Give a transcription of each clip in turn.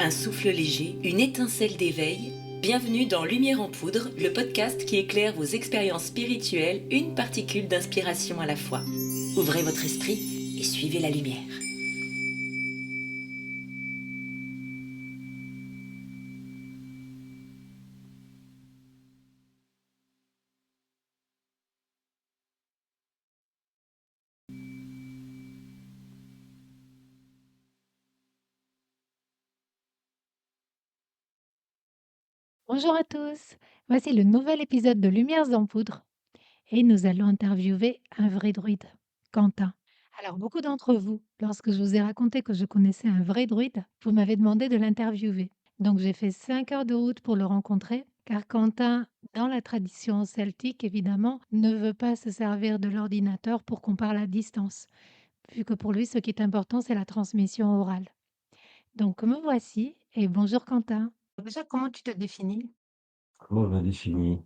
Un souffle léger, une étincelle d'éveil. Bienvenue dans Lumière en poudre, le podcast qui éclaire vos expériences spirituelles, une particule d'inspiration à la fois. Ouvrez votre esprit et suivez la lumière. Bonjour à tous, voici le nouvel épisode de Lumières en poudre et nous allons interviewer un vrai druide, Quentin. Alors beaucoup d'entre vous, lorsque je vous ai raconté que je connaissais un vrai druide, vous m'avez demandé de l'interviewer. Donc j'ai fait 5 heures de route pour le rencontrer, car Quentin, dans la tradition celtique évidemment, ne veut pas se servir de l'ordinateur pour qu'on parle à distance, vu que pour lui ce qui est important c'est la transmission orale. Donc me voici et bonjour Quentin. Déjà, comment tu te définis? Comment je me définis?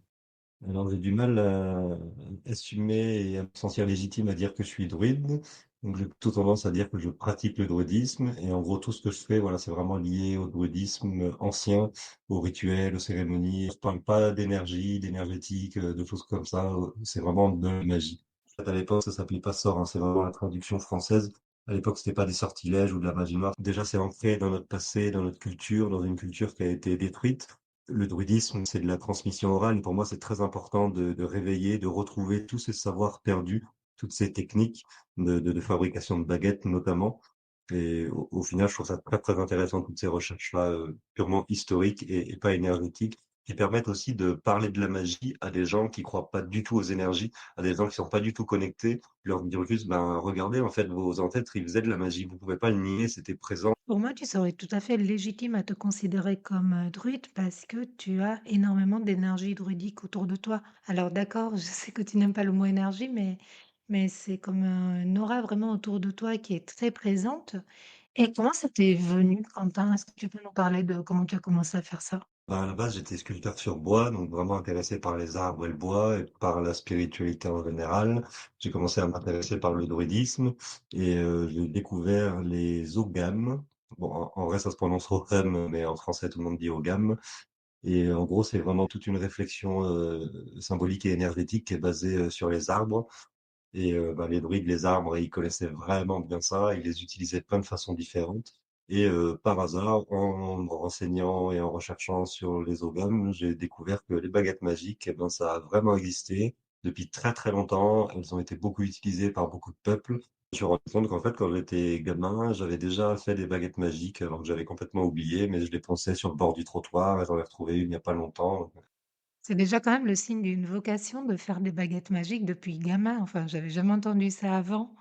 Alors, j'ai du mal à assumer et à me sentir légitime à dire que je suis druide. Donc, j'ai plutôt tendance à dire que je pratique le druidisme. Et en gros, tout ce que je fais, voilà, c'est vraiment lié au druidisme ancien, aux rituels, aux cérémonies. Je parle pas d'énergie, d'énergétique, de choses comme ça. C'est vraiment de la magie. En fait, à l'époque, ça s'appelait pas sort, hein, c'est vraiment la traduction française. À l'époque, c'était pas des sortilèges ou de la magie noire. Déjà, c'est ancré dans notre passé, dans notre culture, dans une culture qui a été détruite. Le druidisme, c'est de la transmission orale. Et pour moi, c'est très important de réveiller, de retrouver tous ces savoirs perdus, toutes ces techniques de fabrication de baguettes notamment. Et au final, je trouve ça très, très intéressant, toutes ces recherches-là, purement historiques et pas énergétiques, qui permettent aussi de parler de la magie à des gens qui croient pas du tout aux énergies, à des gens qui sont pas du tout connectés, leur dire juste, ben, regardez, en fait, vos ancêtres, ils faisaient de la magie. Vous pouvez pas le nier, c'était présent. Pour moi, tu serais tout à fait légitime à te considérer comme druide parce que tu as énormément d'énergie druidique autour de toi. Alors d'accord, je sais que tu n'aimes pas le mot énergie, mais c'est comme une aura vraiment autour de toi qui est très présente. Et comment ça t'est venu, Quentin? Est-ce que tu peux nous parler de comment tu as commencé à faire ça? Ben, à la base, j'étais sculpteur sur bois, donc vraiment intéressé par les arbres et le bois et par la spiritualité en général. J'ai commencé à m'intéresser par le druidisme et j'ai découvert les oghams. Bon, en vrai, ça se prononce Ogham, mais en français, tout le monde dit ogham. Et en gros, c'est vraiment toute une réflexion symbolique et énergétique qui est basée sur les arbres. Et bah, les druides, les arbres, ils connaissaient vraiment bien ça, ils les utilisaient de plein de façons différentes. Et par hasard, en me renseignant et en recherchant sur les oghams, j'ai découvert que les baguettes magiques, eh ben, ça a vraiment existé depuis très très longtemps. Elles ont été beaucoup utilisées par beaucoup de peuples. Je me suis rendu compte qu'en fait, quand j'étais gamin, j'avais déjà fait des baguettes magiques, alors que j'avais complètement oublié, mais je les pensais sur le bord du trottoir et j'en ai retrouvé une il n'y a pas longtemps. C'est déjà quand même le signe d'une vocation de faire des baguettes magiques depuis gamin. Enfin, j'avais jamais entendu ça avant.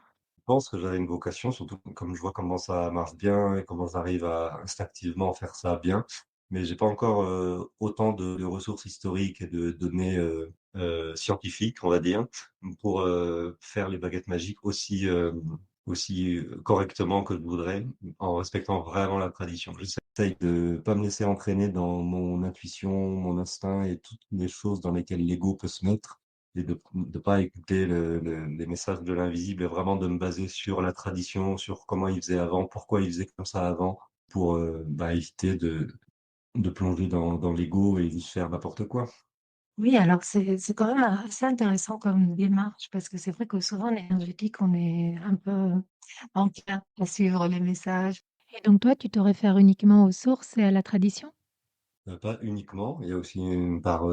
Pense que j'avais une vocation, surtout comme je vois comment ça marche bien et comment j'arrive à instinctivement faire ça bien. Mais j'ai pas encore autant de ressources historiques et de données scientifiques, on va dire, pour faire les baguettes magiques aussi correctement que je voudrais, en respectant vraiment la tradition. J'essaye de pas me laisser entraîner dans mon intuition, mon instinct et toutes les choses dans lesquelles l'ego peut se mettre et de pas écouter les messages de l'invisible et vraiment de me baser sur la tradition, sur comment ils faisaient avant, pourquoi ils faisaient comme ça avant, pour bah, éviter de plonger dans l'ego et juste faire n'importe quoi. Oui, alors c'est quand même assez intéressant comme démarche parce que c'est vrai que souvent en énergétique, on est un peu enclin à suivre les messages. Et donc toi, tu te réfères uniquement aux sources et à la tradition? Pas uniquement, il y a aussi une part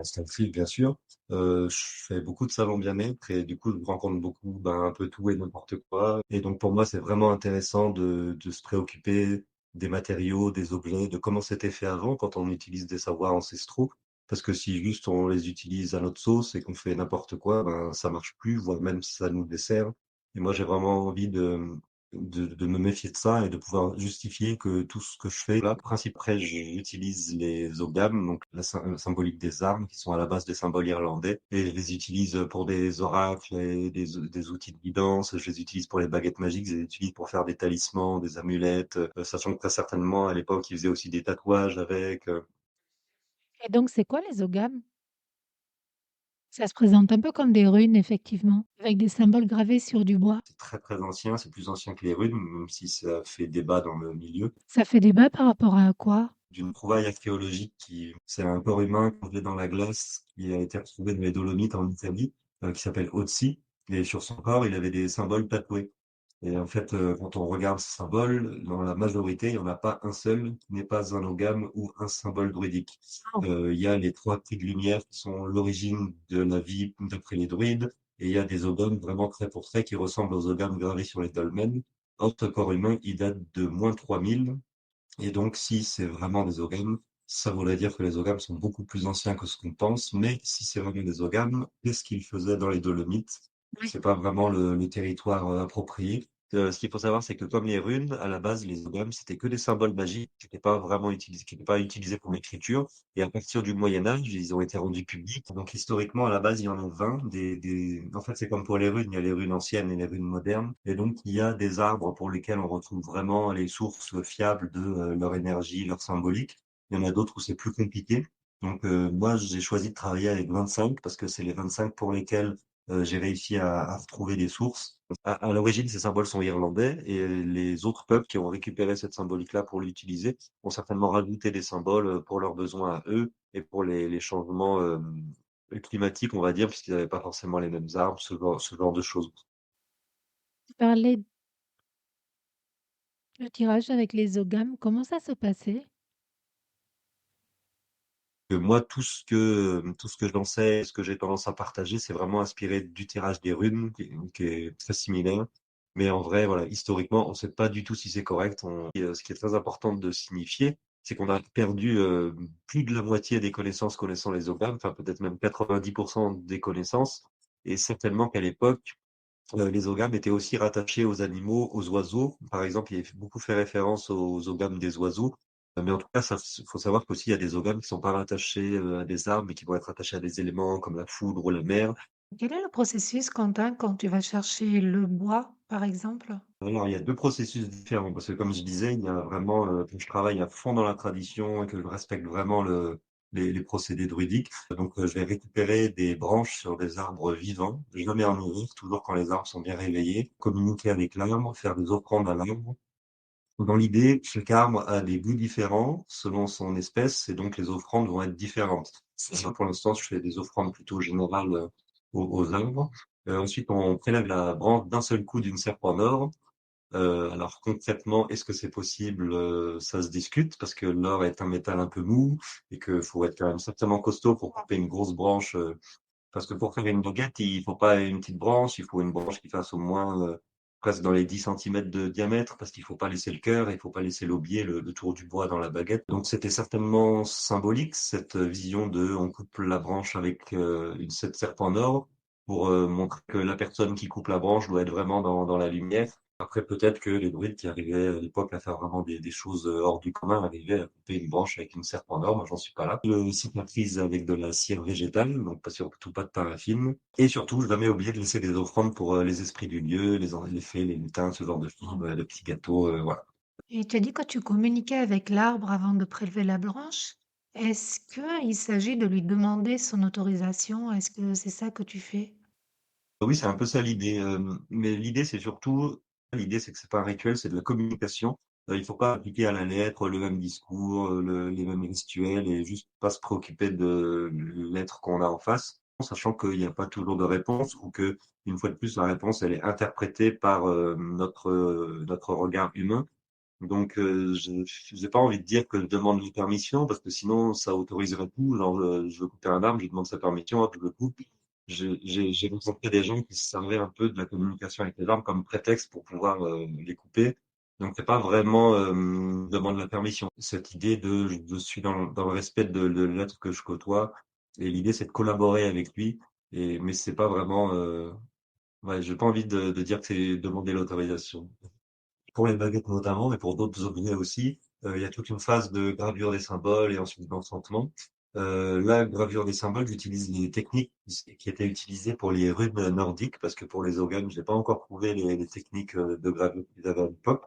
instinctive, bien sûr. Je fais beaucoup de salons bien-être et du coup, je rencontre beaucoup, ben, un peu tout et n'importe quoi. Et donc, pour moi, c'est vraiment intéressant de se préoccuper des matériaux, des objets, de comment c'était fait avant quand on utilise des savoirs ancestraux. Parce que si juste on les utilise à notre sauce et qu'on fait n'importe quoi, ben, ça marche plus, voire même ça nous dessert. Et moi, j'ai vraiment envie de me méfier de ça et de pouvoir justifier que tout ce que je fais là, principe après, j'utilise les oghams, donc la symbolique des armes, qui sont à la base des symboles irlandais, et je les utilise pour des oracles et des outils de guidance, je les utilise pour les baguettes magiques, je les utilise pour faire des talismans, des amulettes, sachant que très certainement, à l'époque, ils faisaient aussi des tatouages avec. Et donc c'est quoi les oghams? Ça se présente un peu comme des runes, effectivement, avec des symboles gravés sur du bois. C'est très, très ancien, c'est plus ancien que les runes, même si ça fait débat dans le milieu. Ça fait débat par rapport à quoi? D'une trouvaille archéologique c'est un corps humain congelé dans la glace qui a été retrouvé dans les Dolomites en Italie, qui s'appelle Otzi. Et sur son corps, il avait des symboles tatoués. Et en fait, quand on regarde ces symboles, dans la majorité, il n'y en a pas un seul qui n'est pas un logame ou un symbole druidique. Oh. Il y a les trois prix de lumière qui sont l'origine de la vie d'après les druides, et il y a des ogomes vraiment trait pour trait qui ressemblent aux ogomes gravés sur les dolmens. Notre corps humain, il date de moins 3000. Et donc, si c'est vraiment des ogames, ça voudrait dire que les ogames sont beaucoup plus anciens que ce qu'on pense. Mais si c'est vraiment des ogames, qu'est-ce qu'ils faisaient dans les Dolomites? Oui. C'est pas vraiment le territoire approprié. Ce qu'il faut savoir, c'est que comme les runes, à la base, les ogames, c'était que des symboles magiques qui n'étaient pas vraiment utilisés, qui n'étaient pas utilisés pour l'écriture. Et à partir du Moyen Âge, ils ont été rendus publics. Donc historiquement, à la base, il y en a 20. En fait, c'est comme pour les runes, il y a les runes anciennes et les runes modernes. Et donc, il y a des arbres pour lesquels on retrouve vraiment les sources fiables de leur énergie, leur symbolique. Il y en a d'autres où c'est plus compliqué. Donc, moi, j'ai choisi de travailler avec 25 parce que c'est les 25 pour lesquels j'ai réussi à retrouver des sources. À l'origine, ces symboles sont irlandais et les autres peuples qui ont récupéré cette symbolique-là pour l'utiliser ont certainement rajouté des symboles pour leurs besoins à eux et pour les changements climatiques, on va dire, puisqu'ils n'avaient pas forcément les mêmes arbres, ce genre de choses. Tu parlais de tirage avec les ogames, comment ça se passait? Que moi, tout ce que j'en sais, ce que j'ai tendance à partager, c'est vraiment inspiré du tirage des runes, qui est très similaire. Mais en vrai, voilà, historiquement, on ne sait pas du tout si c'est correct. Ce qui est très important de signifier, c'est qu'on a perdu plus de la moitié des connaissances connaissant les ogames, enfin peut-être même 90% des connaissances. Et certainement qu'à l'époque, les ogames étaient aussi rattachés aux animaux, aux oiseaux. Par exemple, il est beaucoup fait référence aux ogames des oiseaux. Mais en tout cas, ça, faut savoir qu'aussi, il y a des ogames qui sont pas rattachés à des arbres, mais qui vont être rattachés à des éléments comme la foudre ou la mer. Quel est le processus, Quentin, quand tu vas chercher le bois, par exemple? Alors, il y a deux processus différents, parce que comme je disais, il y a vraiment, que je travaille à fond dans la tradition et que je respecte vraiment les procédés druidiques. Donc, je vais récupérer des branches sur des arbres vivants, je les mets en nourrir, toujours quand les arbres sont bien réveillés, communiquer avec l'arbre, faire des offrandes à l'arbre. Dans l'idée, chaque arbre a des goûts différents selon son espèce et donc les offrandes vont être différentes. Ça, pour l'instant, je fais des offrandes plutôt générales aux arbres. Ensuite, on prélève la branche d'un seul coup d'une serpe en or. Alors concrètement, est-ce que c'est possible? Ça se discute parce que l'or est un métal un peu mou et que faut être quand même certainement costaud pour couper une grosse branche. Parce que pour faire une baguette, il faut pas une petite branche, il faut une branche qui fasse au moins presque dans les 10 centimètres de diamètre, parce qu'il faut pas laisser le cœur et il faut pas laisser l'aubier, le tour du bois dans la baguette. Donc c'était certainement symbolique, cette vision de on coupe la branche avec cette serpe en or pour montrer que la personne qui coupe la branche doit être vraiment dans la lumière. Après, peut-être que les druides qui arrivaient à l'époque à faire vraiment des choses hors du commun arrivaient à couper une branche avec une serpe en or. Moi, j'en suis pas là. Le citratise avec de la cire végétale, donc pas surtout pas de paraffine. Et surtout, jamais oublier de laisser des offrandes pour les esprits du lieu, les fées, les lutins, ce genre de choses, les petits gâteaux, voilà. Et tu as dit que tu communiquais avec l'arbre avant de prélever la branche. Est-ce qu'il s'agit de lui demander son autorisation? Est-ce que c'est ça que tu fais? Oui, c'est un peu ça l'idée. Mais l'idée, c'est que c'est pas un rituel, c'est de la communication. Il faut pas appliquer à la lettre le même discours, les mêmes gestuels et juste pas se préoccuper de l'être qu'on a en face, sachant qu'il n'y a pas toujours de réponse ou que, une fois de plus, la réponse, elle est interprétée par notre regard humain. Donc, j'ai pas envie de dire que je demande les permissions parce que sinon, ça autoriserait tout. Genre, je veux couper un arbre, je demande sa permission, hop, je le coupe. J'ai rencontré des gens qui se servaient un peu de la communication avec les arbres comme prétexte pour pouvoir les couper. Donc, c'est pas vraiment demande la permission. Cette idée de je suis dans le respect de l'être que je côtoie et l'idée c'est de collaborer avec lui. Mais c'est pas vraiment. Ouais, j'ai pas envie de dire que c'est demander l'autorisation. Pour les baguettes notamment, mais pour d'autres objets aussi, il y a toute une phase de gravure des symboles et ensuite d'enchantement. La gravure des symboles, j'utilise les techniques qui étaient utilisées pour les runes nordiques, parce que pour les oghams, j'ai pas encore trouvé les techniques de gravure qu'ils avaient à l'époque.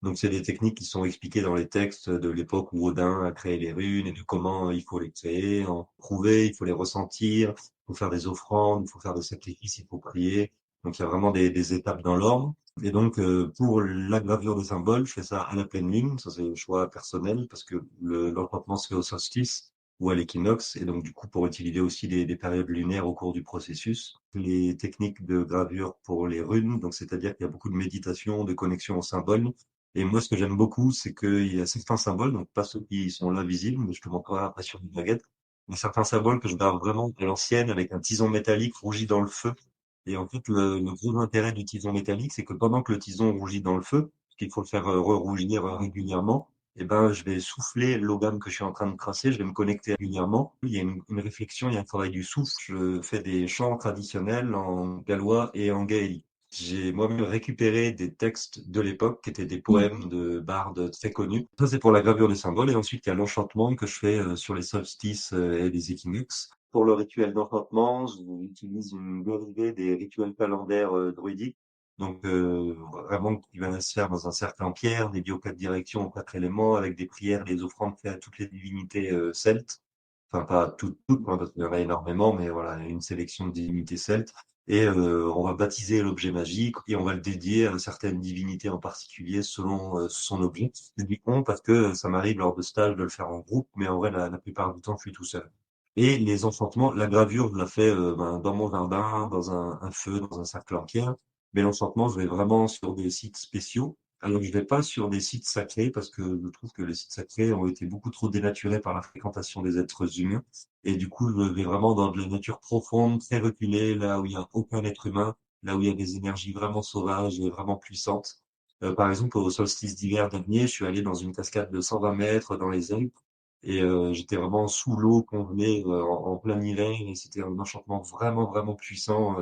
Donc c'est des techniques qui sont expliquées dans les textes de l'époque où Odin a créé les runes et de comment il faut les créer, en prouver, il faut les ressentir. faut faire des offrandes, il faut faire des sacrifices, il faut prier. Donc il y a vraiment des étapes dans l'ordre. Et donc pour la gravure de symboles, je fais ça à la pleine lune. Ça c'est le choix personnel parce que l'enchantement se fait au solstice ou à l'équinoxe. Et donc du coup pour utiliser aussi des périodes lunaires au cours du processus. Les techniques de gravure pour les runes, donc c'est-à-dire qu'il y a beaucoup de méditation, de connexion aux symboles. Et moi, ce que j'aime beaucoup, c'est qu'il y a certains symboles, donc pas ceux qui sont là visibles, mais je te montrerai après sur une baguette, mais certains symboles que je garde vraiment à l'ancienne avec un tison métallique rougi dans le feu. Et en fait, le gros intérêt du tison métallique, c'est que pendant que le tison rougit dans le feu, parce qu'il faut le faire re-rougir régulièrement, eh ben, je vais souffler l'ogame que je suis en train de tracer, je vais me connecter régulièrement. Il y a une réflexion, il y a un travail du souffle. Je fais des chants traditionnels en gallois et en gaélique. J'ai moi-même récupéré des textes de l'époque qui étaient des poèmes de bardes très connus. Ça, c'est pour la gravure des symboles. Et ensuite, il y a l'enchantement que je fais sur les solstices et les équinoxes. Pour le rituel d'enchantement, j'utilise une dérivée des rituels calendaires druidiques. Donc, vraiment, qui va se faire dans un cercle en pierre, dédié aux 4 directions, aux 4 éléments, avec des prières, des offrandes faites à toutes les divinités celtes. Enfin, pas toutes, hein, parce qu'il y en a énormément, mais voilà, une sélection de divinités celtes. Et on va baptiser l'objet magique et on va le dédier à certaines divinités en particulier selon son objet. Je dis on parce que ça m'arrive lors de stages de le faire en groupe, mais en vrai, la plupart du temps, je suis tout seul. Et les enchantements, la gravure, je la fais dans mon jardin, dans un feu, dans un cercle en pierre. Mais l'enchantement, je vais vraiment sur des sites spéciaux. Alors, je vais pas sur des sites sacrés parce que je trouve que les sites sacrés ont été beaucoup trop dénaturés par la fréquentation des êtres humains. Et du coup, je vais vraiment dans de la nature profonde, très reculée, là où il y a aucun être humain, là où il y a des énergies vraiment sauvages et vraiment puissantes. Par exemple, au solstice d'hiver dernier, je suis allé dans une cascade de 120 mètres dans les Alpes et j'étais vraiment sous l'eau congelé en plein hiver et c'était un enchantement vraiment, vraiment puissant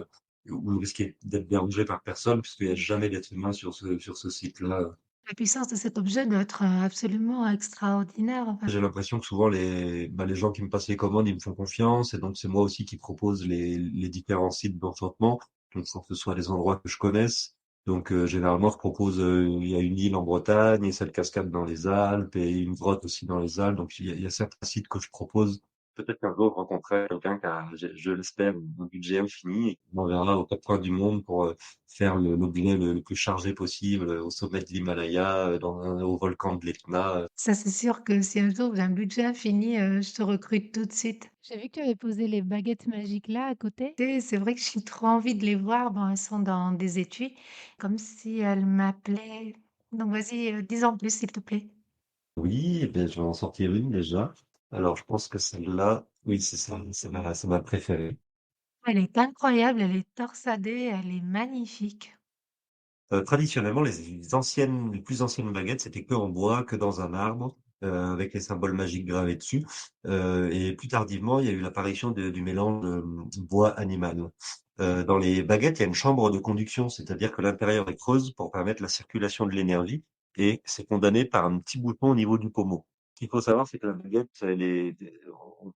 où je risquais d'être dérangé par personne puisqu'il n'y a jamais d'être humain sur ce site-là. La puissance de cet objet doit être, absolument extraordinaire, enfin. J'ai l'impression que souvent les gens qui me passent les commandes, ils me font confiance et donc c'est moi aussi qui propose les différents sites d'enchantement. Donc faut que ce soit des endroits que je connaisse. Donc généralement je propose, il y a une île en Bretagne et cette cascade dans les Alpes et une grotte aussi dans les Alpes. Donc il y a certains sites que je propose. Peut-être qu'un jour je rencontrerai quelqu'un qui a, je l'espère, un budget infini et qui m'enverra aux 4 coins du monde pour faire l'objet le plus chargé possible au sommet de l'Himalaya, au volcan de l'Etna. Ça, c'est sûr que si un jour j'ai un budget infini, je te recrute tout de suite. J'ai vu que tu avais posé les baguettes magiques là, à côté. Et c'est vrai que j'ai trop envie de les voir. Bon, elles sont dans des étuis, comme si elles m'appelaient. Donc vas-y, dis en plus, s'il te plaît. Oui, eh bien, je vais en sortir une déjà. Alors, je pense que celle-là, oui, c'est ça, c'est ma préférée. Elle est incroyable, elle est torsadée, elle est magnifique. Traditionnellement, les plus anciennes baguettes, c'était que en bois, que dans un arbre, avec les symboles magiques gravés dessus. Et plus tardivement, il y a eu l'apparition du mélange bois-animal. Dans les baguettes, il y a une chambre de conduction, c'est-à-dire que l'intérieur est creuse pour permettre la circulation de l'énergie, et c'est condamné par un petit bouton au niveau du pommeau. Ce qu'il faut savoir, c'est que la baguette,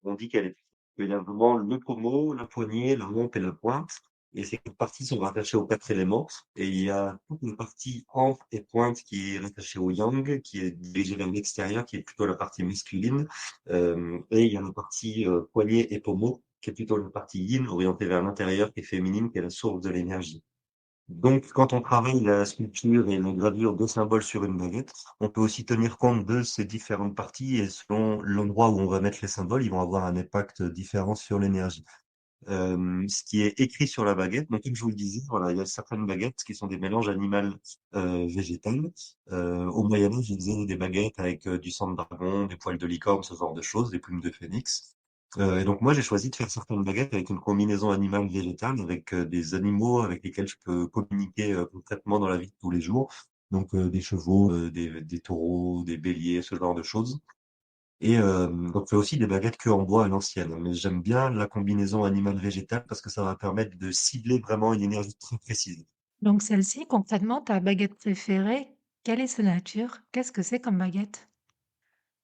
on dit qu'il y a vraiment le pommeau, la poignée, la rampe et la pointe, et ces 4 parties sont rattachées aux 4 éléments. Et il y a toute une partie ample et pointe qui est rattachée au yang, qui est dirigée vers l'extérieur, qui est plutôt la partie masculine. Et il y a la partie poignet et pommeau, qui est plutôt la partie yin, orientée vers l'intérieur, qui est féminine, qui est la source de l'énergie. Donc, quand on travaille la sculpture et la gravure de symboles sur une baguette, on peut aussi tenir compte de ces différentes parties et selon l'endroit où on va mettre les symboles, ils vont avoir un impact différent sur l'énergie. Ce qui est écrit sur la baguette. Donc, comme je vous le disais, voilà, il y a certaines baguettes qui sont des mélanges animal végétal. Au Moyen Âge, ils faisaient des baguettes avec du sang de dragon, des poils de licorne, ce genre de choses, des plumes de phénix. Et donc moi, j'ai choisi de faire certaines baguettes avec une combinaison animale végétale, avec des animaux avec lesquels je peux communiquer concrètement dans la vie de tous les jours. Donc des chevaux, des taureaux, des béliers, ce genre de choses. Et donc je fais aussi des baguettes que en bois à l'ancienne. Mais j'aime bien la combinaison animal-végétal parce que ça va permettre de cibler vraiment une énergie très précise. Donc celle-ci, concrètement, ta baguette préférée, quelle est sa nature? Qu'est-ce que c'est comme baguette?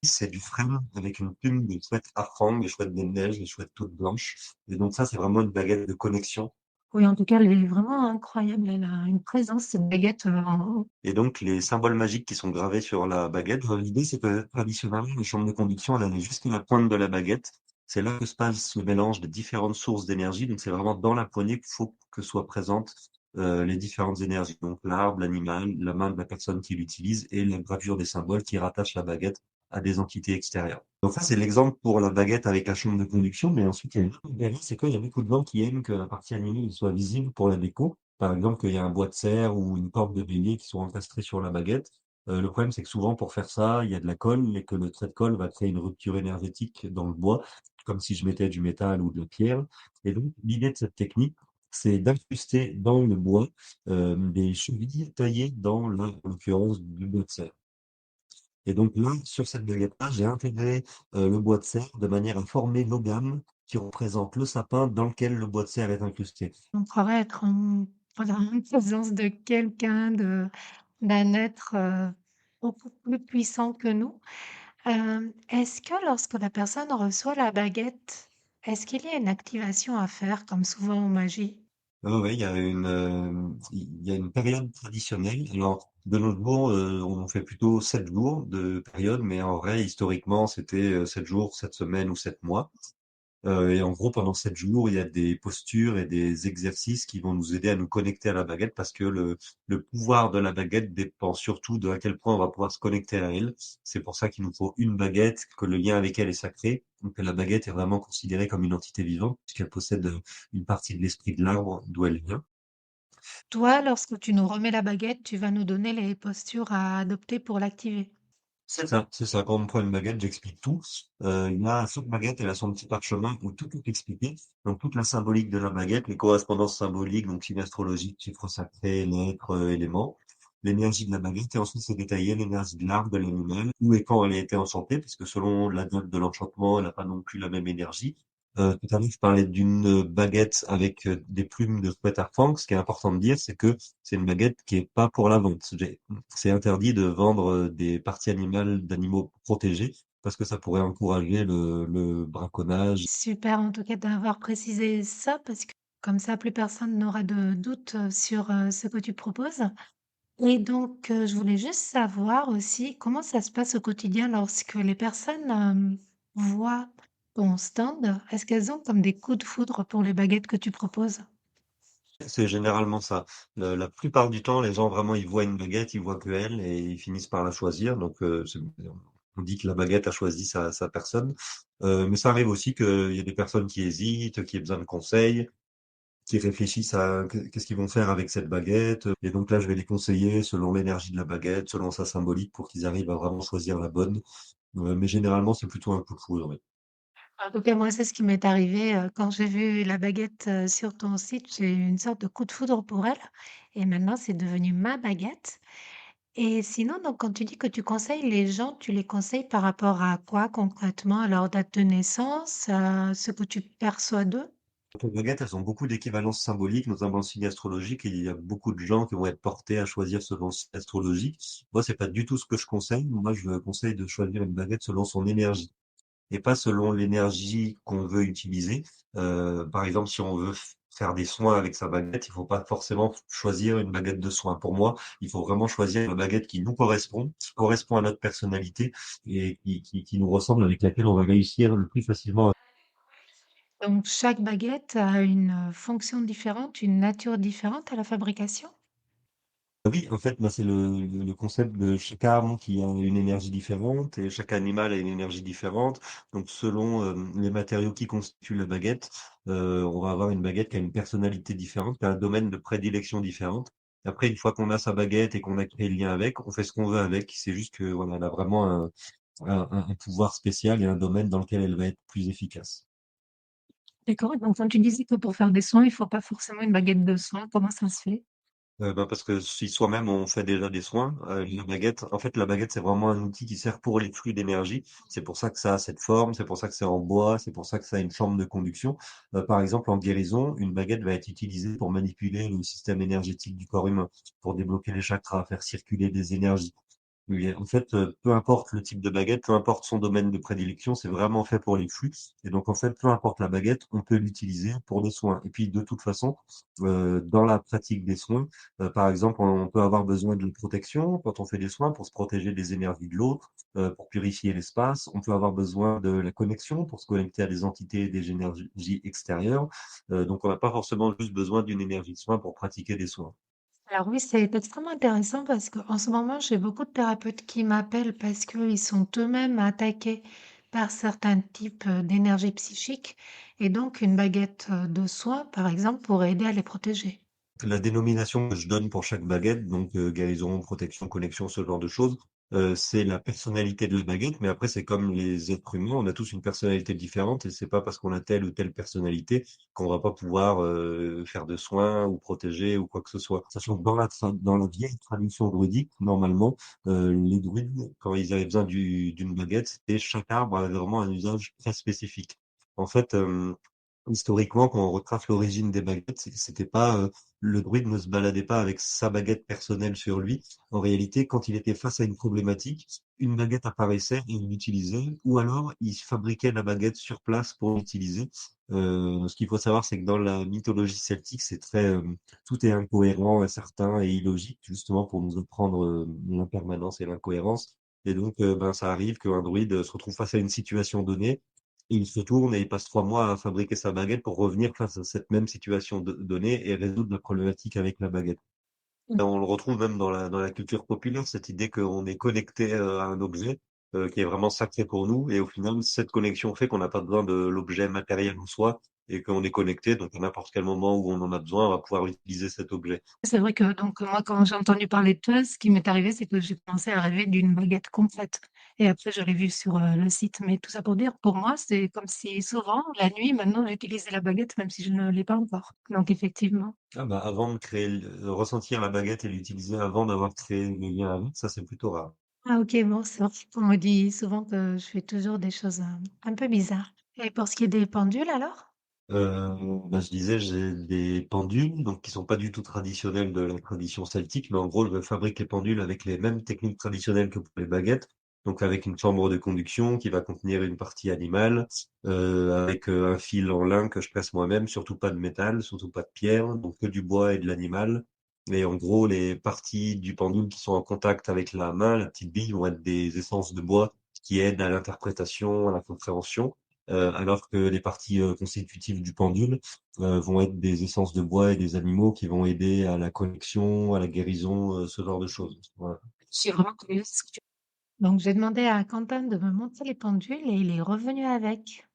C'est du frêne avec une plume de chouette hareng, des chouettes des neiges, des chouettes toutes blanches. Et donc ça, c'est vraiment une baguette de connexion. Oui, en tout cas, elle est vraiment incroyable. Elle a une présence, cette baguette, en Et donc les symboles magiques qui sont gravés sur la baguette, l'idée c'est que traditionnellement, les chambres de conduction, elle allait jusqu'à la pointe de la baguette. c'est là que se passe le mélange des différentes sources d'énergie. Donc c'est vraiment dans la poignée qu'il faut que soient présentes, les différentes énergies. Donc l'arbre, l'animal, la main de la personne qui l'utilise et la gravure des symboles qui rattachent la baguette à des entités extérieures. Donc ça, c'est l'exemple pour la baguette avec la chambre de conduction, mais ensuite, il y a une autre barrière, c'est qu'il y a beaucoup de gens qui aiment que la partie animée soit visible pour la déco. Par exemple, qu'il y a un bois de serre ou une corde de bélier qui sont encastrés sur la baguette. Le problème, c'est que souvent, pour faire ça, il y a de la colle et que le trait de colle va créer une rupture énergétique dans le bois, comme si je mettais du métal ou de la pierre. Et donc, l'idée de cette technique, c'est d'incruster dans le bois des chevilles taillées dans en l'occurrence, du bois de serre. Et donc là, sur cette baguette-là, j'ai intégré le bois de serre de manière à former l'ogame qui représente le sapin dans lequel le bois de serre est incrusté. On croirait être en voilà, en présence de quelqu'un, d'un être, beaucoup plus puissant que nous. Est-ce que lorsque la personne reçoit la baguette, est-ce qu'il y a une activation à faire comme souvent en magie? Ouais, il y a une période traditionnelle. Alors, de nos jours, on en fait plutôt 7 jours de période, mais en vrai, historiquement, c'était 7 jours, 7 semaines ou 7 mois. Et en gros, pendant 7 jours, il y a des postures et des exercices qui vont nous aider à nous connecter à la baguette parce que le pouvoir de la baguette dépend surtout de à quel point on va pouvoir se connecter à elle. C'est pour ça qu'il nous faut une baguette, que le lien avec elle est sacré, donc que la baguette est vraiment considérée comme une entité vivante puisqu'elle possède une partie de l'esprit de l'arbre d'où elle vient. Toi, lorsque tu nous remets la baguette, tu vas nous donner les postures à adopter pour l'activer. C'est ça, c'est ça. Quand on prend une baguette, j'explique tout. Chaque baguette, elle a son petit parchemin où tout est expliqué. Donc, toute la symbolique de la baguette, les correspondances symboliques, donc signes astrologiques, chiffres sacrés, lettres, éléments. L'énergie de la baguette, et ensuite, c'est détaillé l'énergie de l'arbre, de l'animal, où et quand elle a été enchantée, parce que selon la date de l'enchantement, elle n'a pas non plus la même énergie. Tout à l'heure, je parlais d'une baguette avec des plumes de fouette à fang. Ce qui est important de dire, c'est que c'est une baguette qui est pas pour la vente. C'est interdit de vendre des parties animales d'animaux protégés parce que ça pourrait encourager le braconnage. Super en tout cas d'avoir précisé ça parce que comme ça plus personne n'aura de doute, sur, ce que tu proposes. Et donc, je voulais juste savoir aussi comment ça se passe au quotidien lorsque les personnes, voient ton stand? Est-ce qu'elles ont comme des coups de foudre pour les baguettes que tu proposes? C'est généralement ça. La plupart du temps, les gens vraiment, ils voient une baguette, ils voient que elle et ils finissent par la choisir. Donc, on dit que la baguette a choisi sa personne. Mais ça arrive aussi qu'il y a des personnes qui hésitent, qui aient besoin de conseils, qui réfléchissent à qu'est-ce qu'ils vont faire avec cette baguette. Et donc là, je vais les conseiller selon l'énergie de la baguette, selon sa symbolique, pour qu'ils arrivent à vraiment choisir la bonne. Mais généralement, c'est plutôt un coup de foudre, oui. En tout cas, moi, c'est ce qui m'est arrivé, quand j'ai vu la baguette, sur ton site, j'ai eu une sorte de coup de foudre pour elle et maintenant c'est devenu ma baguette. Et sinon, donc quand tu dis que tu conseilles les gens, tu les conseilles par rapport à quoi concrètement? À leur date de naissance, à ce que tu perçois d'eux? Les baguettes, elles ont beaucoup d'équivalences symboliques, notamment le signe astrologique, et il y a beaucoup de gens qui vont être portés à choisir selon le signe astrologique. Moi, c'est pas du tout ce que je conseille. Moi, je conseille de choisir une baguette selon son énergie et pas selon l'énergie qu'on veut utiliser. Par exemple, si on veut faire des soins avec sa baguette, il faut pas forcément choisir une baguette de soins. Pour moi, il faut vraiment choisir une baguette qui nous correspond, qui correspond à notre personnalité et qui nous ressemble, avec laquelle on va réussir le plus facilement. Donc chaque baguette a une, fonction différente, une nature différente à la fabrication? Oui, en fait, moi, c'est le concept de chaque arme qui a une énergie différente et chaque animal a une énergie différente. Donc, selon les matériaux qui constituent la baguette, on va avoir une baguette qui a une personnalité différente, qui a un domaine de prédilection différente. Après, une fois qu'on a sa baguette et qu'on a créé le lien avec, on fait ce qu'on veut avec. C'est juste que voilà, elle a vraiment un pouvoir spécial et un domaine dans lequel elle va être plus efficace. D'accord, donc quand tu disais que pour faire des soins, il faut pas forcément une baguette de soins, comment ça se fait? Parce que si soi-même on fait déjà des soins, la baguette, c'est vraiment un outil qui sert pour les flux d'énergie. C'est pour ça que ça a cette forme, c'est pour ça que c'est en bois, c'est pour ça que ça a une chambre de conduction. Par exemple, en guérison, une baguette va être utilisée pour manipuler le système énergétique du corps humain, pour débloquer les chakras, faire circuler des énergies. Oui, en fait, peu importe le type de baguette, peu importe son domaine de prédilection, c'est vraiment fait pour les flux et donc en fait, peu importe la baguette, on peut l'utiliser pour des soins et puis de toute façon, dans la pratique des soins, par exemple, on peut avoir besoin de protection quand on fait des soins pour se protéger des énergies de l'autre, pour purifier l'espace. On peut avoir besoin de la connexion pour se connecter à des entités et des énergies extérieures, donc on n'a pas forcément juste besoin d'une énergie de soin pour pratiquer des soins. Alors oui, c'est extrêmement intéressant parce qu'en ce moment, j'ai beaucoup de thérapeutes qui m'appellent parce qu'ils sont eux-mêmes attaqués par certains types d'énergie psychique et donc une baguette de soin, par exemple, pourrait aider à les protéger. La dénomination que je donne pour chaque baguette, donc guérison, protection, connexion, ce genre de choses, c'est la personnalité de la baguette, mais après c'est comme les êtres humains, on a tous une personnalité différente et c'est pas parce qu'on a telle ou telle personnalité qu'on va pas pouvoir faire de soins ou protéger ou quoi que ce soit. Sachant que dans la vieille tradition druidique, normalement, les druides, quand ils avaient besoin d'une baguette, c'était chaque arbre avait vraiment un usage très spécifique. En fait, historiquement, quand on retrace l'origine des baguettes, c'était pas le druide ne se baladait pas avec sa baguette personnelle sur lui. En réalité, quand il était face à une problématique, une baguette apparaissait et il l'utilisait, ou alors il fabriquait la baguette sur place pour l'utiliser. Ce qu'il faut savoir, c'est que dans la mythologie celtique, tout est incohérent, incertain et illogique, justement pour nous apprendre l'impermanence et l'incohérence. Et donc, ben, ça arrive qu'un druide se retrouve face à une situation donnée il se tourne et il passe 3 mois à fabriquer sa baguette pour revenir face à cette même situation donnée et résoudre la problématique avec la baguette. Et on le retrouve même dans la culture populaire, cette idée qu'on est connecté à un objet qui est vraiment sacré pour nous. Et au final, cette connexion fait qu'on n'a pas besoin de l'objet matériel en soi et qu'on est connecté. Donc à n'importe quel moment où on en a besoin, on va pouvoir utiliser cet objet. C'est vrai que donc moi, quand j'ai entendu parler de toi, ce qui m'est arrivé, c'est que j'ai commencé à rêver d'une baguette complète et après je l'ai vue sur, le site. Mais tout ça pour dire, pour moi, c'est comme si souvent, la nuit, maintenant, j'utilisais la baguette même si je ne l'ai pas encore. Donc effectivement. Ah bah avant de créer, ressentir la baguette et l'utiliser avant d'avoir créé le lien avec, ça c'est plutôt rare. Ah OK, bon, c'est vrai qu'on me dit souvent que je fais toujours des choses, un peu bizarres. Et pour ce qui est des pendules alors? Bah, je disais, j'ai des pendules, donc qui sont pas du tout traditionnelles de la tradition celtique, mais en gros, je fabrique les pendules avec les mêmes techniques traditionnelles que pour les baguettes, donc avec une chambre de conduction qui va contenir une partie animale, avec un fil en lin que je presse moi-même, surtout pas de métal, surtout pas de pierre, donc que du bois et de l'animal. Et en gros, les parties du pendule qui sont en contact avec la main, la petite bille, vont être des essences de bois qui aident à l'interprétation, à la compréhension alors que les parties constitutives du pendule vont être des essences de bois et des animaux qui vont aider à la connexion, à la guérison, ce genre de choses. Voilà. Je suis vraiment curieuse. Donc j'ai demandé à Quentin de me montrer les pendules et il est revenu avec.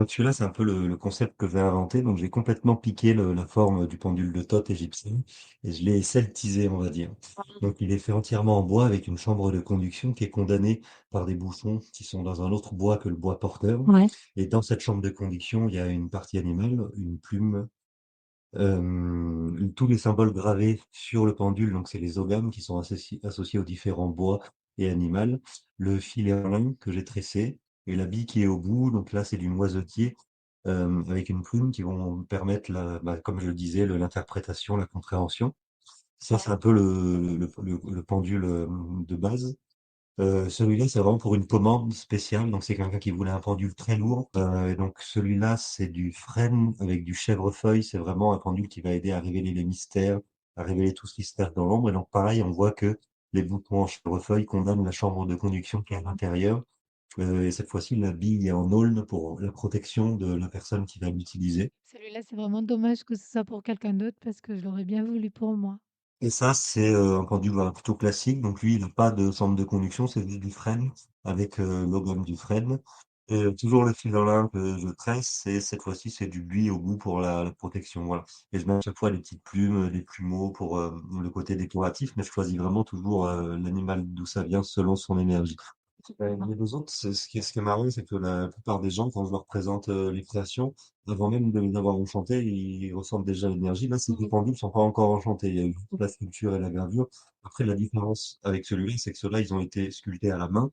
Donc celui-là, c'est un peu le concept que j'ai inventé. Donc j'ai complètement piqué la forme du pendule de Thoth égyptien et je l'ai celtisé, on va dire. Donc il est fait entièrement en bois avec une chambre de conduction qui est condamnée par des bouchons qui sont dans un autre bois que le bois porteur. Ouais. Et dans cette chambre de conduction, il y a une partie animale, une plume, tous les symboles gravés sur le pendule, donc c'est les ogames qui sont associés aux différents bois et animaux, le filet en lin que j'ai tressé et la bille qui est au bout, donc là c'est du noisetier avec une plume qui vont permettre, comme je le disais, l'interprétation, la compréhension. Ça c'est un peu le pendule de base. Celui-là, c'est vraiment pour une commande spéciale. Donc, c'est quelqu'un qui voulait un pendule très lourd. Et donc, celui-là, c'est du frêne avec du chèvrefeuille. C'est vraiment un pendule qui va aider à révéler les mystères, à révéler tout ce qui se cache dans l'ombre. Et donc, pareil, on voit que les boutons en chèvrefeuille condamnent la chambre de conduction qui est à l'intérieur. Et cette fois-ci, la bille est en aulne pour la protection de la personne qui va l'utiliser. Celui-là, c'est vraiment dommage que ce soit pour quelqu'un d'autre parce que je l'aurais bien voulu pour moi. Et ça, c'est un pendule voilà, plutôt classique. Donc lui, il n'a pas de centre de conduction, c'est juste du frêne avec l'ogame du frêne. Et toujours le fil en lin que je tresse, et cette fois-ci, c'est du buis au bout pour la protection. Voilà. Et je mets à chaque fois des petites plumes, des plumeaux pour le côté décoratif, mais je choisis vraiment toujours l'animal d'où ça vient selon son énergie. Les deux autres, ce qui est marrant, c'est que la plupart des gens, quand je leur présente les créations, avant même de les avoir enchantées, ils ressentent déjà l'énergie. Là, ces deux pendules sont pas encore enchantés. Il y a eu juste la sculpture et la gravure. Après, la différence avec celui-là, c'est que ceux-là, ils ont été sculptés à la main.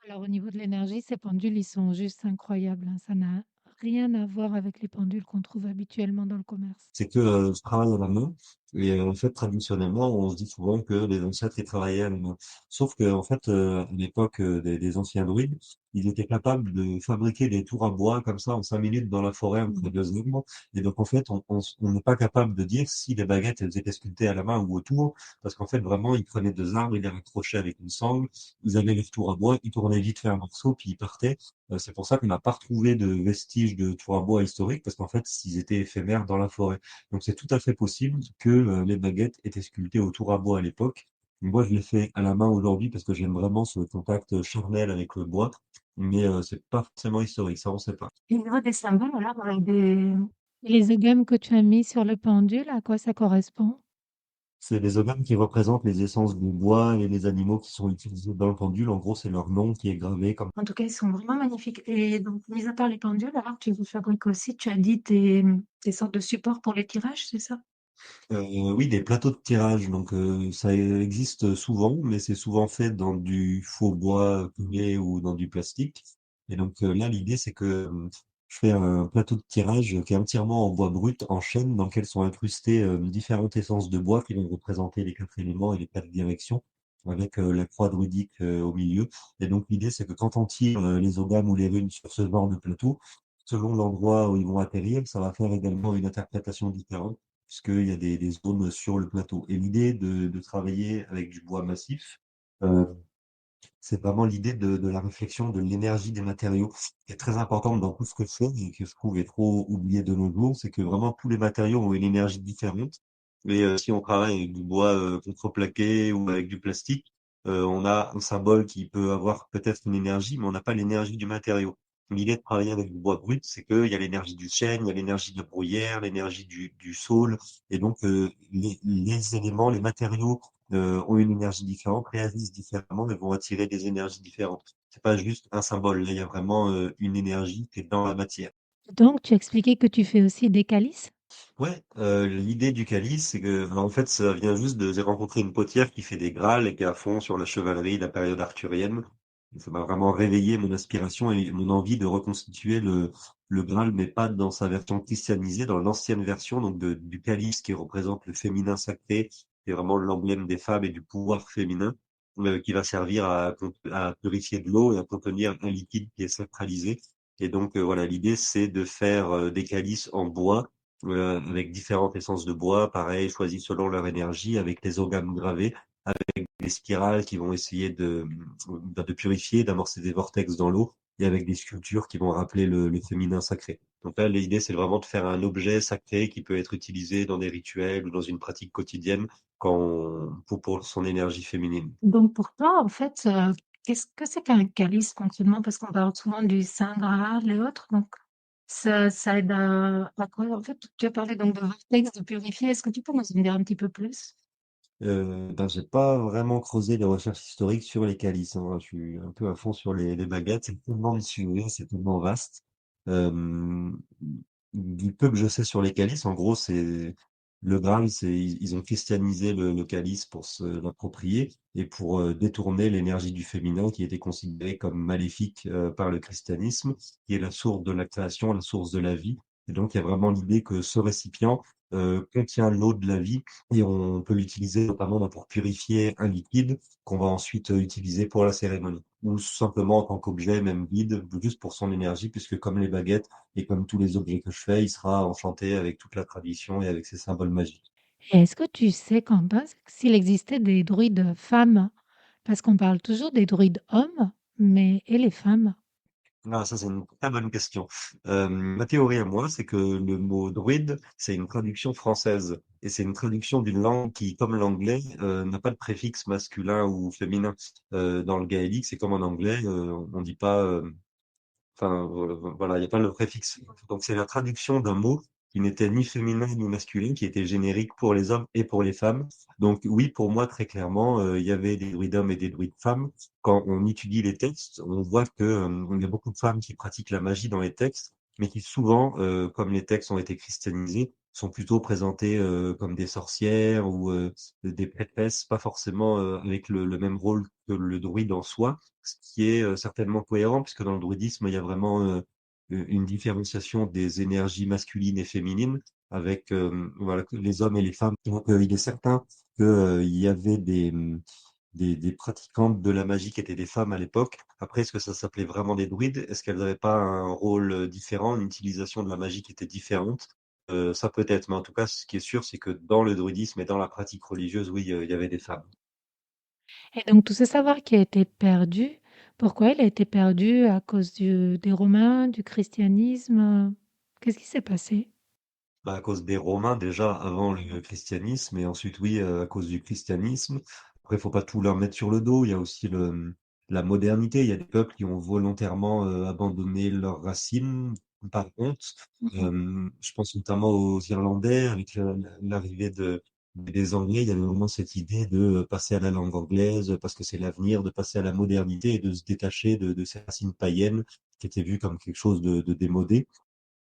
Alors au niveau de l'énergie, ces pendules, ils sont juste incroyables, hein. Ça n'a rien à voir avec les pendules qu'on trouve habituellement dans le commerce. C'est que je travaille à la main. Et en fait, traditionnellement, on se dit souvent que les ancêtres, ils travaillaient à la main. Sauf que, en fait, à l'époque des anciens druides, ils étaient capables de fabriquer des tours à bois comme ça en 5 minutes dans la forêt entre deux arbres. Et donc, en fait, on n'est pas capable de dire si les baguettes, elles étaient sculptées à la main ou autour, parce qu'en fait, vraiment, ils prenaient deux arbres, ils les raccrochaient avec une sangle, ils avaient leur tour à bois, ils tournaient vite fait un morceau, puis ils partaient. C'est pour ça qu'on n'a pas retrouvé de vestiges de tours à bois historiques, parce qu'en fait, ils étaient éphémères dans la forêt. Donc c'est tout à fait possible que les baguettes étaient sculptées au tour à bois à l'époque. Moi, je l'ai fait à la main aujourd'hui parce que j'aime vraiment ce contact charnel avec le bois, mais c'est pas forcément historique, ça on sait pas. Et au niveau des symboles, alors, les agames que tu as mis sur le pendule, à quoi ça correspond? C'est les ogames qui représentent les essences du bois et les animaux qui sont utilisés dans le pendule. En gros, c'est leur nom qui est gravé comme. En tout cas, ils sont vraiment magnifiques. Et donc, mis à part les pendules, alors tu fabriques aussi, tu as dit, des sortes de supports pour les tirages, c'est ça? Oui, des plateaux de tirage. Donc, ça existe souvent, mais c'est souvent fait dans du faux bois coulé ou dans du plastique. Et donc, là, l'idée, c'est que je fais un plateau de tirage qui est entièrement en bois brut, en chêne, dans lequel sont incrustées différentes essences de bois qui vont représenter les quatre éléments et les quatre directions, avec la croix druidique au milieu. Et donc, l'idée, c'est que quand on tire les ogames ou les runes sur ce genre de plateau, selon l'endroit où ils vont atterrir, ça va faire également une interprétation différente puisqu'il y a des zones sur le plateau. Et l'idée de travailler avec du bois massif, euh, c'est vraiment l'idée de la réflexion de l'énergie des matériaux, qui est très importante dans tout ce que je fais et que je trouve est trop oublié de nos jours, c'est que vraiment tous les matériaux ont une énergie différente. Et si on travaille avec du bois contreplaqué ou avec du plastique, on a un symbole qui peut avoir peut-être une énergie, mais on n'a pas l'énergie du matériau. L'idée de travailler avec du bois brut, c'est qu'il y a l'énergie du chêne, il y a l'énergie de la bruyère, l'énergie du saule, et donc les éléments, les matériaux ont une énergie différente, réagissent différemment et vont attirer des énergies différentes. C'est pas juste un symbole. Là, il y a vraiment une énergie qui est dans la matière. Donc, tu expliquais que tu fais aussi des calices? Ouais, l'idée du calice, c'est que, en fait, ça vient juste de j'ai rencontré une potière qui fait des grâles et qui est à fond sur la chevalerie de la période arthurienne. Et ça m'a vraiment réveillé mon aspiration et mon envie de reconstituer le Graal, mais pas dans sa version christianisée, dans l'ancienne version, donc du calice qui représente le féminin sacré, qui est vraiment l'emblème des femmes et du pouvoir féminin, qui va servir à purifier de l'eau et à contenir un liquide qui est sacralisé. Et donc, voilà, l'idée, c'est de faire des calices en bois avec différentes essences de bois, pareil, choisies selon leur énergie, avec les organes gravés, avec des spirales qui vont essayer de purifier, d'amorcer des vortex dans l'eau, et avec des sculptures qui vont rappeler le féminin sacré. Donc là, l'idée, c'est vraiment de faire un objet sacré qui peut être utilisé dans des rituels ou dans une pratique quotidienne pour son énergie féminine. Donc, pour toi, en fait, qu'est-ce que c'est qu'un calice concrètement? Parce qu'on parle souvent du Saint Graal et autres. Donc, ça aide à quoi? En fait, tu as parlé donc de vortex, de purifier. Est-ce que tu peux nous en dire un petit peu plus? Ben, j'ai pas vraiment creusé les recherches historiques sur les calices, hein. Je suis un peu à fond sur les baguettes. C'est tellement de sujets, c'est tellement vaste. Euh, du peu que je sais sur les calices, en gros, c'est le Graal, ils ont christianisé le calice pour se l'approprier et pour détourner l'énergie du féminin qui était considérée comme maléfique par le christianisme, qui est la source de la création, la source de la vie. Et donc, il y a vraiment l'idée que ce récipient contient l'eau de la vie et on peut l'utiliser notamment pour purifier un liquide qu'on va ensuite utiliser pour la cérémonie. Ou simplement en tant qu'objet, même vide, juste pour son énergie, puisque comme les baguettes et comme tous les objets que je fais, il sera enchanté avec toute la tradition et avec ses symboles magiques. Et est-ce que tu sais, Quentin, s'il existait des druides femmes? Parce qu'on parle toujours des druides hommes, mais et les femmes? Ah, ça, c'est une très bonne question. Ma théorie à moi, c'est que le mot druide, c'est une traduction française. Et c'est une traduction d'une langue qui, comme l'anglais, n'a pas de préfixe masculin ou féminin. Dans le gaélique, c'est comme en anglais, on dit pas enfin, voilà, il n'y a pas le préfixe. Donc, c'est la traduction d'un mot qui n'était ni féminin ni masculin, qui était générique pour les hommes et pour les femmes. Donc, oui, pour moi, très clairement, il y avait des druides hommes et des druides femmes. Quand on étudie les textes, on voit que, il y a beaucoup de femmes qui pratiquent la magie dans les textes, mais qui souvent, comme les textes ont été christianisés, sont plutôt présentées comme des sorcières ou des prêtresses, pas forcément avec le même rôle que le druide en soi, ce qui est certainement cohérent, puisque dans le druidisme, il y a vraiment une différenciation des énergies masculines et féminines, avec voilà, les hommes et les femmes. Donc, il est certain que, il y avait des pratiquantes de la magie qui étaient des femmes à l'époque. Après, est-ce que ça s'appelait vraiment des druides? Est-ce qu'elles n'avaient pas un rôle différent, une utilisation de la magie qui était différente? Ça peut-être, mais en tout cas, ce qui est sûr, c'est que dans le druidisme et dans la pratique religieuse, oui, il y avait des femmes. Et donc tout ce savoir qui a été perdu, pourquoi il a été perdu? À cause des Romains, du christianisme? Qu'est-ce qui s'est passé? Bah, à cause des Romains déjà avant le christianisme et ensuite oui à cause du christianisme. Après, il faut pas tout leur mettre sur le dos. Il y a aussi la modernité. Il y a des peuples qui ont volontairement abandonné leurs racines par honte. Mmh. Je pense notamment aux Irlandais avec l'arrivée des Anglais. Il y avait vraiment cette idée de passer à la langue anglaise parce que c'est l'avenir, de passer à la modernité et de se détacher de ces racines païennes qui étaient vues comme quelque chose de démodé.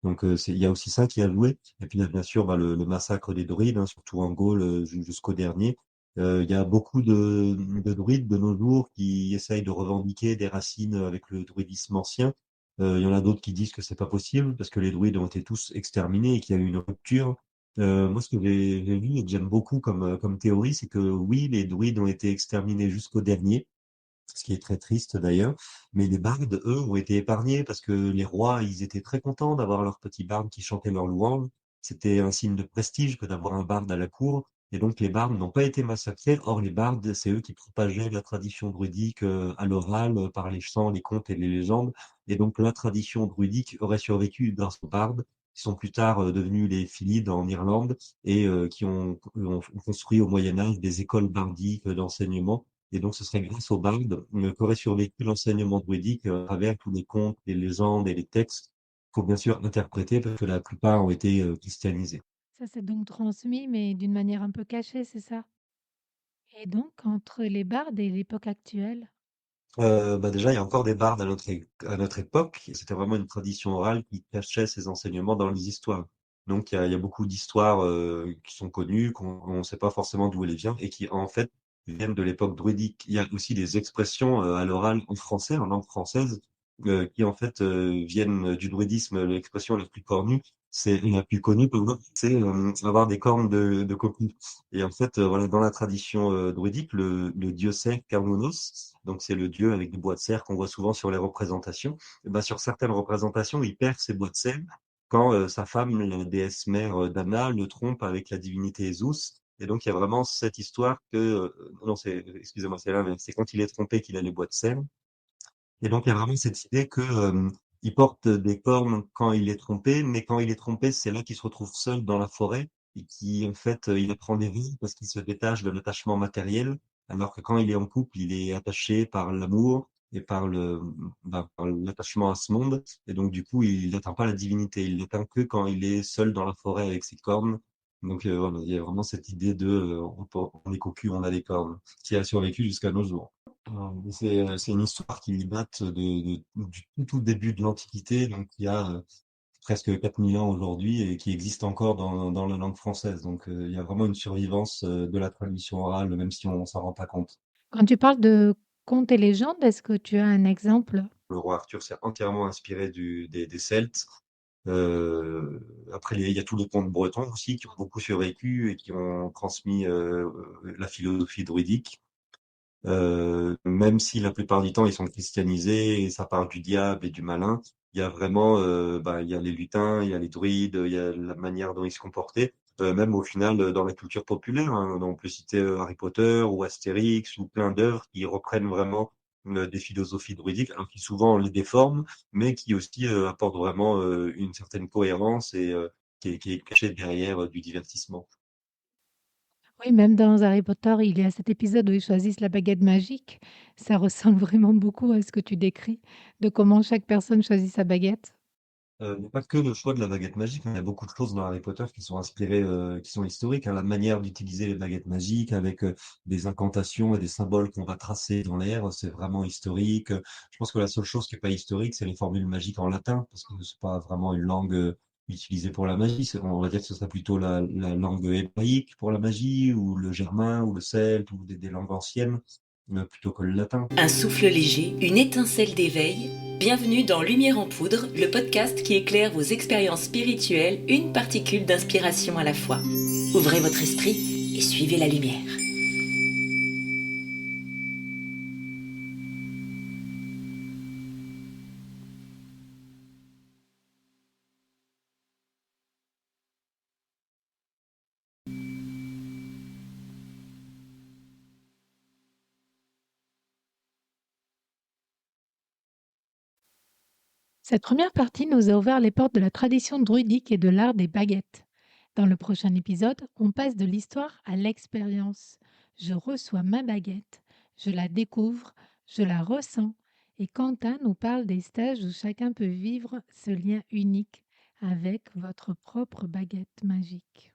Donc, il y a aussi ça qui a joué. Et puis, il y a bien sûr bah, le massacre des druides, hein, surtout en Gaule jusqu'au dernier. Il y a beaucoup de druides de nos jours qui essayent de revendiquer des racines avec le druidisme ancien. Il y en a d'autres qui disent que c'est pas possible parce que les druides ont été tous exterminés et qu'il y a eu une rupture. Moi, ce que j'ai vu et que j'aime beaucoup comme théorie, c'est que oui, les druides ont été exterminés jusqu'au dernier, ce qui est très triste d'ailleurs. Mais les bardes, eux, ont été épargnés parce que les rois, ils étaient très contents d'avoir leurs petits bardes qui chantaient leurs louanges. C'était un signe de prestige que d'avoir un barde à la cour. Et donc les bardes n'ont pas été massacrés. Or, les bardes, c'est eux qui propageaient la tradition druidique à l'oral, par les chants, les contes et les légendes. Et donc la tradition druidique aurait survécu grâce aux bardes, qui sont plus tard devenus les Philides en Irlande et qui ont construit au Moyen Âge des écoles bardiques d'enseignement et donc, ce serait grâce aux bardes qu'aurait survécu l'enseignement druidique à travers tous les contes, les légendes et les textes. Il faut bien sûr interpréter parce que la plupart ont été christianisés. Ça s'est donc transmis, mais d'une manière un peu cachée, c'est ça? Et donc entre les bardes et l'époque actuelle? Bah déjà, il y a encore des bardes à notre époque. Et c'était vraiment une tradition orale qui cachait ces enseignements dans les histoires. Donc, il y a beaucoup d'histoires qui sont connues, qu'on ne sait pas forcément d'où elles viennent et qui, en fait, viennent de l'époque druidique. Il y a aussi des expressions à l'oral en français, en langue française, qui, en fait, viennent du druidisme. L'expression la plus connue, c'est la plus connue, pardon, c'est avoir des cornes de coquille. Et en fait, voilà, dans la tradition druidique, le dieu cerf Carnounos, donc c'est le dieu avec des bois de cerf qu'on voit souvent sur les représentations. Et ben, sur certaines représentations, il perd ses bois de cerf quand sa femme, la déesse mère Dana, le trompe avec la divinité Zeus. Et donc il y a vraiment cette histoire que non, c'est excusez-moi, c'est l'inverse. C'est quand il est trompé qu'il a les bois de cerf. Et donc, il y a vraiment cette idée que, il porte des cornes quand il est trompé, mais quand il est trompé, c'est là qu'il se retrouve seul dans la forêt et qui, en fait, il apprend des vies parce qu'il se détache de l'attachement matériel, alors que quand il est en couple, il est attaché par l'amour et par l'attachement à ce monde. Et donc, du coup, il n'atteint pas la divinité. Il l'atteint que quand il est seul dans la forêt avec ses cornes. Donc, voilà, il y a vraiment cette idée de, on est cocu, on a des cornes, qui a survécu jusqu'à nos jours. C'est une histoire qui date du tout début de l'Antiquité, donc il y a presque 4000 ans aujourd'hui et qui existe encore dans la langue française. Donc il y a vraiment une survivance de la tradition orale, même si on s'en rend pas compte. Quand tu parles de contes et légendes, est-ce que tu as un exemple? Le roi Arthur s'est entièrement inspiré des Celtes. Après, il y a tous les contes bretons aussi qui ont beaucoup survécu et qui ont transmis la philosophie druidique. Même si la plupart du temps ils sont christianisés et ça parle du diable et du malin, il y a vraiment, bah, il y a les lutins, il y a les druides, il y a la manière dont ils se comportaient, même au final dans la culture populaire, hein, on peut citer Harry Potter ou Astérix ou plein d'œuvres qui reprennent vraiment des philosophies druidiques, alors qui souvent les déforment, mais qui aussi apportent vraiment une certaine cohérence et qui est cachée derrière du divertissement. Oui, même dans Harry Potter, il y a cet épisode où ils choisissent la baguette magique. Ça ressemble vraiment beaucoup à ce que tu décris, de comment chaque personne choisit sa baguette. Il n'y a pas que le choix de la baguette magique, hein. Il y a beaucoup de choses dans Harry Potter qui sont inspirées, qui sont historiques, hein. La manière d'utiliser les baguettes magiques avec des incantations et des symboles qu'on va tracer dans l'air, c'est vraiment historique. Je pense que la seule chose qui est pas historique, c'est les formules magiques en latin, parce que c'est pas vraiment une langue utilisée pour la magie. On va dire que ce serait plutôt la langue hébraïque pour la magie, ou le germain, ou le celte, ou des langues anciennes. plutôt que le latin. Un souffle léger, une étincelle d'éveil. Bienvenue dans Lumière en poudre, le podcast qui éclaire vos expériences spirituelles, une particule d'inspiration à la fois. Ouvrez votre esprit et suivez la lumière. Cette première partie nous a ouvert les portes de la tradition druidique et de l'art des baguettes. Dans le prochain épisode, on passe de l'histoire à l'expérience. Je reçois ma baguette, je la découvre, je la ressens. Et Quentin nous parle des stages où chacun peut vivre ce lien unique avec votre propre baguette magique.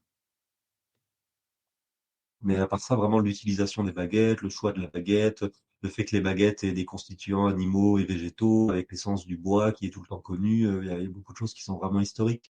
Mais à part ça, vraiment l'utilisation des baguettes, le choix de la baguette, le fait que les baguettes aient des constituants animaux et végétaux, avec l'essence du bois qui est tout le temps connue, il y a beaucoup de choses qui sont vraiment historiques.